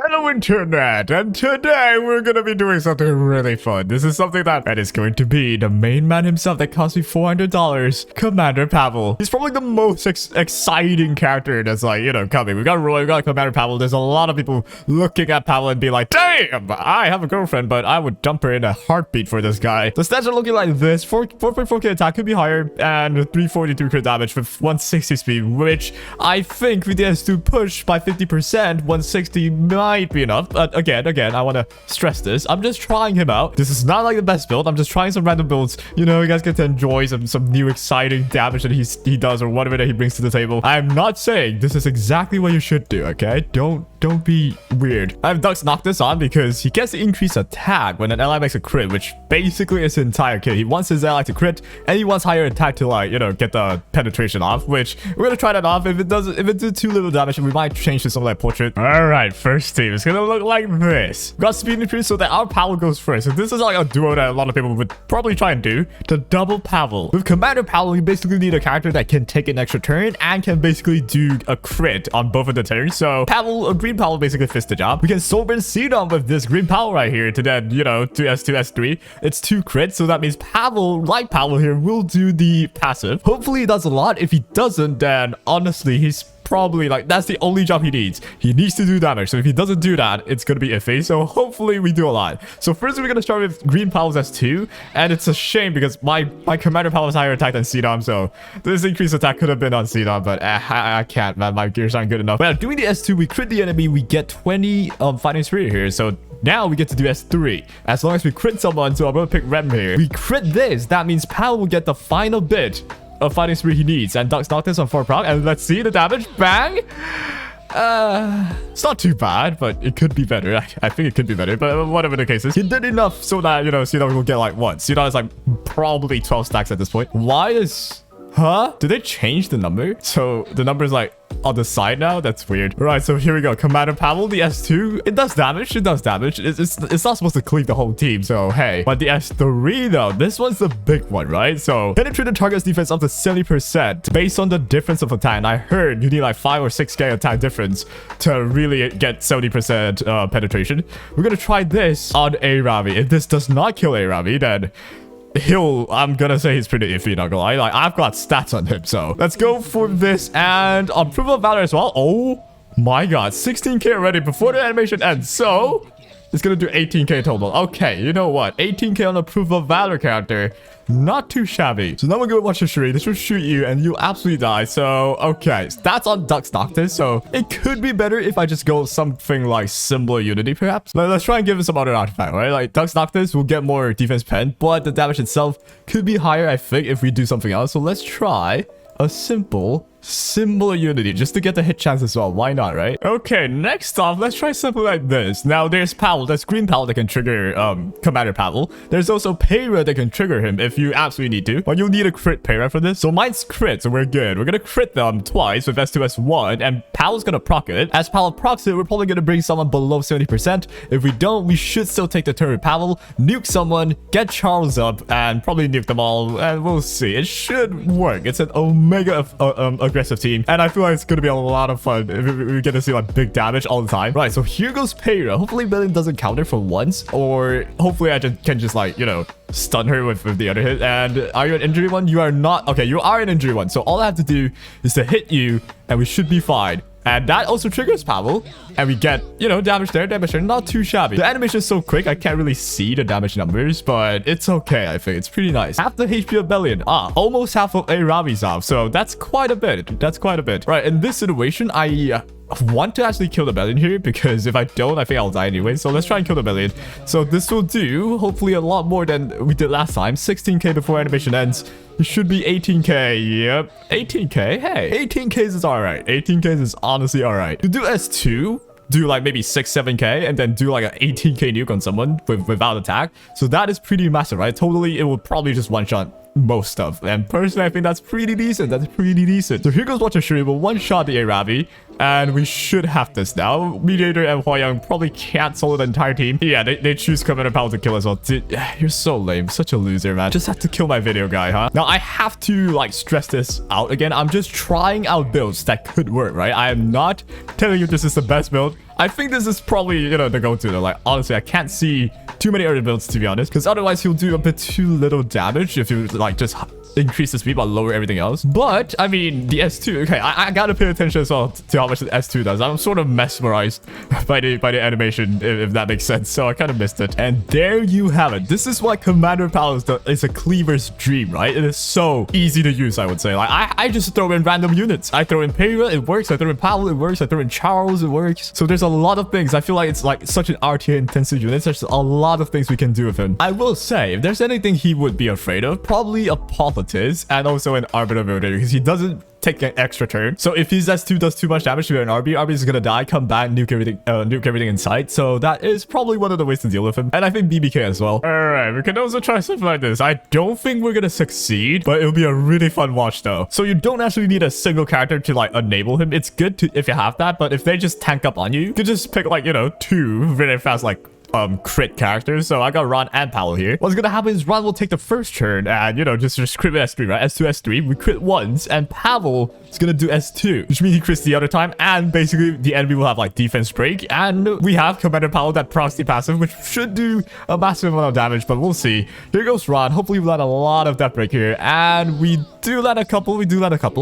Hello internet, and today we're gonna be doing something really fun. This is something that is going to be the main man himself that cost me $400, Commander Pavel. He's probably the most exciting character that's like, you know, coming. We got Roy, we got Commander Pavel. There's a lot of people looking at Pavel and be like, damn, I have a girlfriend, but I would dump her in a heartbeat for this guy. The stats are looking like this. 4.4k attack could be higher, and 342 crit damage with 160 speed, which I think with the S2 push by 50%, 160 might be enough. But again, I want to stress this. I'm just trying him out. This is not like the best build. I'm just trying some random builds. You know, you guys get to enjoy some new exciting damage that he does or whatever that he brings to the table. I'm not saying this is exactly what you should do, okay? Don't be weird. I have Dux Noctis on because he gets to increase attack when an ally makes a crit, which basically is his entire kit. He wants his ally to crit, and he wants higher attack to, like, you know, get the penetration off, which we're gonna try that off. If it did too little damage, we might change to something like portrait. All right, first team. It's gonna look like this. We got speed increase so that our Pavel goes first. So this is like a duo that a lot of people would probably try and do. The double Pavel. With Commander Pavel, you basically need a character that can take an extra turn and can basically do a crit on both of the turns. So Pavel, green Pavel basically fits the job. We can Sober Cedon with this green Pavel right here to then, you know, to S2, S3. It's 2 crits, so that means Pavel, like Pavel here, will do the passive. Hopefully he does a lot. If he doesn't, then honestly, he's probably like, that's the only job he needs. He needs to do damage. So if he doesn't do that, it's gonna be iffy. So hopefully we do a lot. So first we're gonna start with green Pavel's S2, and it's a shame because my Commander Pavel has higher attack than Cedon, so this increased attack could have been on Cedon, but I can't, man. My gears aren't good enough. Well, doing the S2, we crit the enemy, we get 20 fighting spirit here. So now we get to do S3 as long as we crit someone. So I'm gonna pick Rem here. We crit this, that means Pavel will get the final bit of fighting spirit he needs, and Dux Noctis on 4 proc, and let's see the damage. Bang. It's not too bad, but it could be better. I think it could be better, but whatever the case is, he did enough so that, you know, Cedon will get like what? Cedon is like probably 12 stacks at this point. Why is... Huh? Did they change the number? So the number is like on the side now? That's weird. All right, so here we go. Commander Pavel, the S2. It does damage. It does damage. It's not supposed to cleave the whole team, so hey. But the S3 though, this one's the big one, right? So penetrate the target's defense up to 70% based on the difference of attack. And I heard you need like 5 or 6k attack difference to really get 70% penetration. We're gonna try this on A-Ravi. If this does not kill A-Ravi, then I'm gonna say he's pretty iffy, not gonna lie. Like, I've got stats on him, so let's go for this. And on Proof of Valor as well. Oh my god, 16k already before the animation ends. So it's gonna do 18k total. Okay, you know what, 18k on a Proof of Valor character, not too shabby. So now we're gonna watch the Shuri. This will shoot you and you'll absolutely die. So okay, that's on Dux Noctis, so it could be better if I just go something like Symbol of Unity perhaps. Let's try and give him some other artifact, right? Like Dux Noctis will get more defense pen, but the damage itself could be higher, I think, if we do something else. So let's try a simple Symbol of Unity just to get the hit chance as well. Why not, right? Okay, next off, let's try something like this. Now there's Pavel. There's green Pavel that can trigger Commander Pavel. There's also Payra that can trigger him if you absolutely need to, but you'll need a crit Payra for this. So mine's crit, so we're good. We're gonna crit them twice with S2 S1, and Pavel's gonna proc it. As Pavel procs it, we're probably gonna bring someone below 70%. If we don't, we should still take the turn with Pavel, nuke someone, get Charles up, and probably nuke them all, and we'll see. It should work. It's an omega aggressive team, and I feel like it's gonna be a lot of fun if we get to see like big damage all the time. Right, so here goes Payra. Hopefully Billion doesn't counter for once, or hopefully I can just like, you know, stun her with the other hit. And are you an injury one? You are not. Okay, you are an injury one, so all I have to do is to hit you and we should be fine. And that also triggers Pavel, and we get, you know, damage there, not too shabby. The animation is so quick, I can't really see the damage numbers, but it's okay, I think. It's pretty nice. Half the HP of Bellion. Almost half of A-Ravi's off, so that's quite a bit. That's quite a bit. Right, in this situation, I want to actually kill the Bellion here, because if I don't, I think I'll die anyway. So let's try and kill the Bellion. So this will do hopefully a lot more than we did last time. 16k before animation ends. It should be 18k. Yep, 18k. Hey, 18k is all right. 18k is honestly all right. To do S2, do like maybe 6-7k and then do like an 18k nuke on someone without attack. So that is pretty massive, right? Totally, it will probably just one-shot most stuff, and personally I think that's pretty decent. So here goes Watcher Shuri. We'll one-shot the A-Ravi, and we should have this now. Mediator and Hua-Young probably can't solo the entire team. Yeah, they choose Commander Pavel to kill as well. Dude, you're so lame, such a loser, man. Just have to kill my video guy, huh? Now I have to like stress this out again. I'm just trying out builds that could work, right? I am not telling you this is the best build. I think this is probably, you know, the go-to though. Like, honestly, I can't see too many other builds, to be honest, because otherwise he'll do a bit too little damage if you like just increase the speed but lower everything else. But I mean, the S2, okay, I gotta pay attention as well to how much the S2 does. I'm sort of mesmerized by the animation, if that makes sense, so I kind of missed it. And there you have it. This is why Commander Pavel is a cleaver's dream, right? It is so easy to use, I would say. Like, I just throw in random units. I throw in Pavel, it works. I throw in Pavel, it works. I throw in Charles, it works. So there's a lot of things. I feel like it's like such an RTA intensive unit. There's a lot of things we can do with him. I will say, if there's anything he would be afraid of, probably a Politics and also an Arbiter Builder, because he doesn't take an extra turn. So if his S2 does too much damage to an RB is gonna die, come back, nuke everything in sight. So that is probably one of the ways to deal with him. And I think BBK as well. Alright, we can also try something like this. I don't think we're gonna succeed, but it'll be a really fun watch though. So you don't actually need a single character to like enable him. It's good to if you have that, but if they just tank up on you can just pick like, you know, 2 really fast like crit characters. So I got Ron and Pavel here. What's gonna happen is Ron will take the first turn and, you know, just crit with S3, right? S2, S3. We crit once, and Pavel is gonna do S2, which means he crits the other time, and basically the enemy will have like defense break, and we have Commander Pavel that procs the passive, which should do a massive amount of damage, but we'll see. Here goes Ron. Hopefully we land a lot of death break here, and we do land a couple.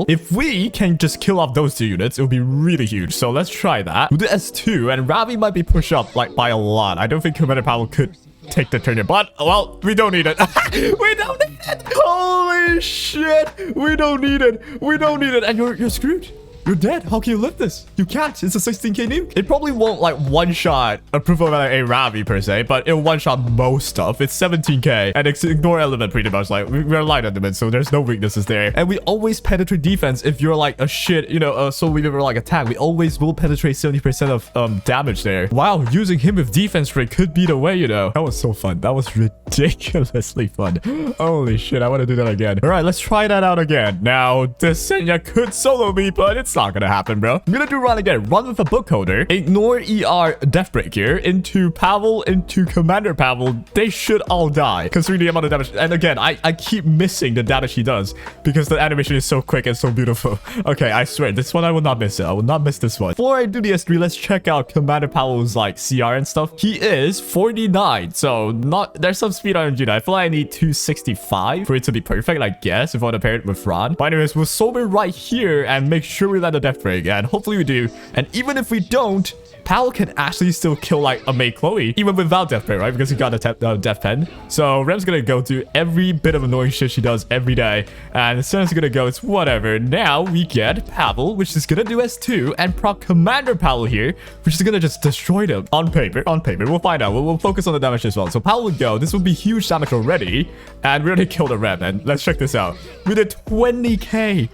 If we can just kill off those 2 units, it'll be really huge. So let's try that. We'll do S2, and Ravi might be pushed up like by a lot. I don't think Commander Pavel could take the turn here, but well, we don't need it. We don't need it. Holy shit, we don't need it. And you're screwed. You're dead. How can you lift this? You can't. It's a 16k nuke. It probably won't like one-shot approval of a Ravi per se, but it'll one-shot most stuff. It's 17k and ignore element pretty much. Like we're light on the mid, so there's no weaknesses there. And we always penetrate defense if you're like a shit, you know, so we never like attack. We always will penetrate 70% of damage there. Wow, using him with defense rate could be the way, you know. That was so fun. That was ridiculously fun. Holy shit, I want to do that again. All right, let's try that out again. Now, this Senya could solo me, but it's not gonna happen, bro. I'm gonna do Ron again. Run with a book holder. Ignore ER death break here. Into Pavel, into Commander Pavel. They should all die, considering the amount of damage. And again, I keep missing the damage he does because the animation is so quick and so beautiful. Okay, I swear, this one I will not miss it. I will not miss this one. Before I do the S3, let's check out Commander Pavel's like CR and stuff. He is 49, so there's some speed on Gina. I feel like I need 265 for it to be perfect, I guess, if I want to pair it with Ron. But anyways, we'll sober right here and make sure we land a death break, and hopefully we do. And even if we don't, Pavel can actually still kill like a May Chloe even without death break, right? Because he got a death pen. So Rem's gonna go do every bit of annoying shit she does every day, and as soon as it's gonna go, it's whatever. Now we get Pavel, which is gonna do S2, and proc Commander Pavel here, which is gonna just destroy them on paper. We'll find out. We'll focus on the damage as well. So Pavel would go. This would be huge damage already, and we already killed a Rem. And let's check this out. We did 20k.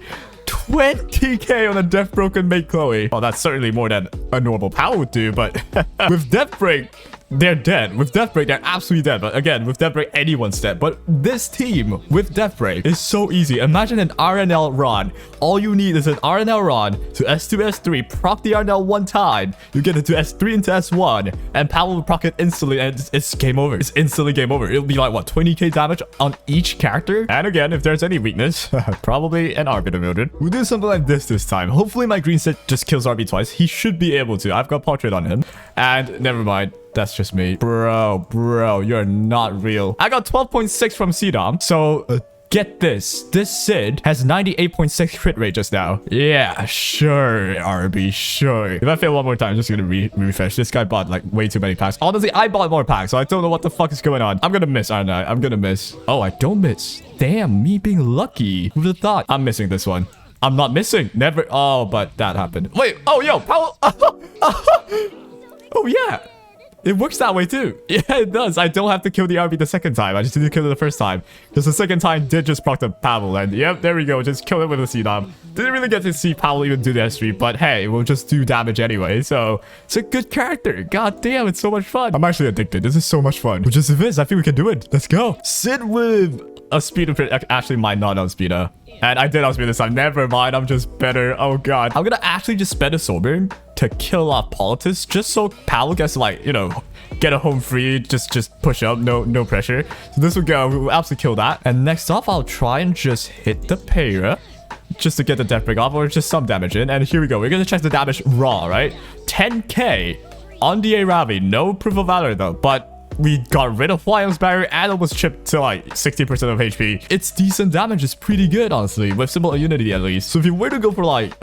20k on a death broken May Chloe. Oh, that's certainly more than a normal Pavel would do, but with death break, they're dead. With death break, they're absolutely dead. But again, with death break, anyone's dead. But this team with death break is so easy. Imagine an RNL Ron. All you need is an RNL Ron to S2, S3, proc the RNL one time. You get it to S3 into S1, and Pavel will proc it instantly, and it's game over. It's instantly game over. It'll be like, what, 20k damage on each character? And again, if there's any weakness, probably an Arbiter Mildred. We'll do something like this time. Hopefully my green set just kills RB twice. He should be able to. I've got portrait on him. And never mind. That's just me. Bro, you're not real. I got 12.6 from CDOM. So get this. This Sid has 98.6 crit rate just now. Yeah, sure, RB, sure. If I fail one more time, I'm just gonna refresh. This guy bought like way too many packs. Honestly, I bought more packs, so I don't know what the fuck is going on. I'm gonna miss, aren't I? I'm gonna miss. Oh, I don't miss. Damn, me being lucky. Who would have thought? I'm missing this one. I'm not missing. Never. Oh, but that happened. Wait. Oh, yo, Pavel. Oh, yeah. It works that way too. Yeah, it does. I don't have to kill the RB the second time. I just need to kill it the first time. Because the second time did just proc the Pavel. And yep, there we go. Just kill it with a C-Dom. Didn't really get to see Pavel even do the S3. But hey, we'll just do damage anyway. So it's a good character. God damn, it's so much fun. I'm actually addicted. This is so much fun. Which is this. I think we can do it. Let's go. Sit with a speed of actually might not on speeder. And I did outspeed this time. Never mind. I'm just better. Oh god. I'm gonna actually just spend a soulburn to kill off Politics, just so Pavel gets like, you know, get a home free, just push up, no pressure. So this will go. We'll absolutely kill that. And next off, I'll try and just hit the Pera just to get the death break off, or just some damage in. And here we go. We're gonna check the damage raw, right? 10k on the Arabi. No proof of valor though, but we got rid of Flying's barrier and almost chipped to like 60% of HP. It's decent damage. It's pretty good, honestly, with symbol immunity at least. So if you were to go for like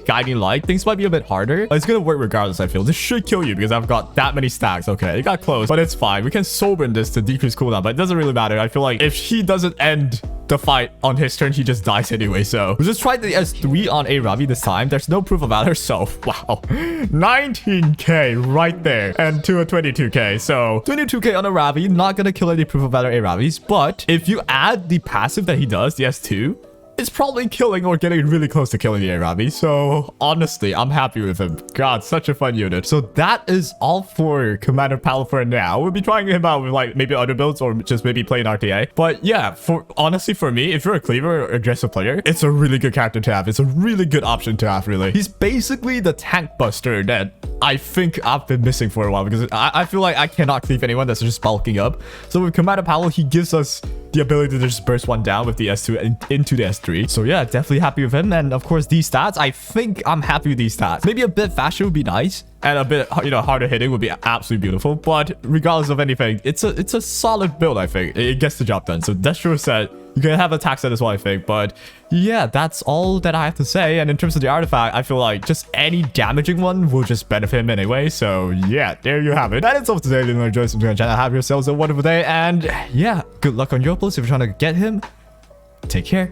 guiding light, things might be a bit harder. It's gonna work regardless, I feel. This should kill you because I've got that many stacks. Okay, it got close, but it's fine. We can sobern this to decrease cooldown, but it doesn't really matter. I feel like if he doesn't end the fight on his turn, he just dies anyway. So we just tried the S3 on Arabi this time. There's no proof of valor, so wow, 19k right there, and to a 22k. So 22k on Arabi, not gonna kill any proof of valor Arabis, but if you add the passive that he does, the S2, it's probably killing or getting really close to killing the Arabi. So honestly, I'm happy with him. God, such a fun unit. So that is all for Commander Pavel for now. We'll be trying him out with like maybe other builds or just maybe playing RTA. But yeah, honestly for me, if you're a cleaver or aggressive player, it's a really good character to have. It's a really good option to have, really. He's basically the tank buster that I think I've been missing for a while, because I feel like I cannot cleave anyone that's just bulking up. So with Commander Pavel, he gives us the ability to just burst one down with the S2 and into the S3. So yeah, definitely happy with him. And of course, these stats, I think I'm happy with these stats. Maybe a bit faster would be nice, and a bit, you know, harder hitting would be absolutely beautiful. But regardless of anything, it's a solid build, I think. It gets the job done. So Destro said you can have attack set as well, I think. But yeah, that's all that I have to say. And in terms of the artifact, I feel like just any damaging one will just benefit him anyway. So yeah, there you have it. That is all for today. If you enjoyed this channel, have yourselves a wonderful day. And yeah, good luck on your uploads if you're trying to get him. Take care.